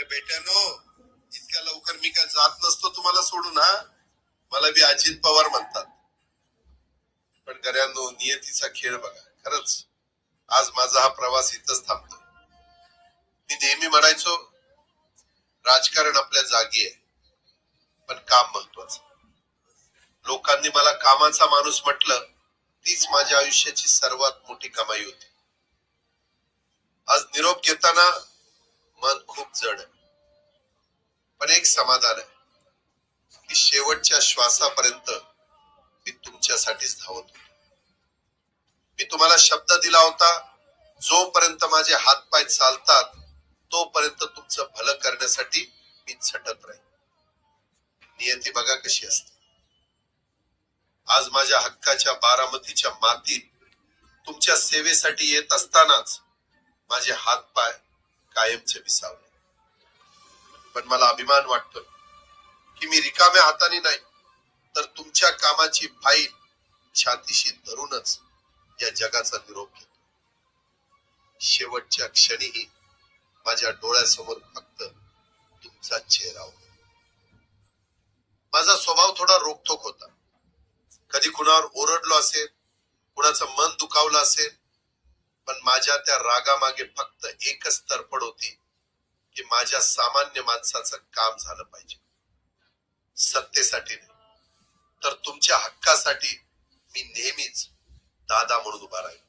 बेट्यानो, इतक्या लवकर मी काय जात नसतो तुम्हाला सोडून. हा, मला बी अजित पवार म्हणतात. पण गर्यांनो, नियतीचा खेळ बघा. खरंच आज माझा हा प्रवास इथंच थांबतो. मी नेहमी म्हणायचो राजकारण आपल्या जागी आहे, पण काम महत्वाचं. लोकांनी मला कामाचा माणूस म्हटलं, तीच माझ्या आयुष्याची सर्वात मोठी कमाई होती. आज निरोप घेताना मन खूप जड आहे, पण एक समाधान आहे की शेवटच्या श्वासापर्यंत मी तुमच्यासाठीच धावत होतो. मी तुम्हाला शब्द दिला होता, जोपर्यंत माझे हातपाय चालतात तोपर्यंत तुमचं भलं करण्यासाठी मी झटत राहील. नियती बघा कशी असते. आज माझ्या हक्काच्या बारामतीच्या मातीत तुमच्या सेवेसाठी येत असतानाच माझे हातपाय कायमचे विसावले. पण मला अभिमान वाटतो की मी रिकाम्या हाताने नाही, तर तुमच्या कामाची फाईल छातीशी धरूनच या जगाचा निरोप घेतो. शेवटच्या क्षणीही माझ्या डोळ्यासमोर फक्त तुमचा चेहरा होता. माझा स्वभाव थोडा रोखठोक होता. कधी कुणावर ओरडलो असेल, कुणाचं मन दुखावलं असेल, पण माझ्या त्या रागामागे फक्त एकच तरफड होती की माझ्या सामान्य माणसाचं काम झालं पाहिजे. सत्तेसाठी नाही, तर तुमच्या हक्कासाठी मी नेहमीच दादा म्हणून उभा राहील.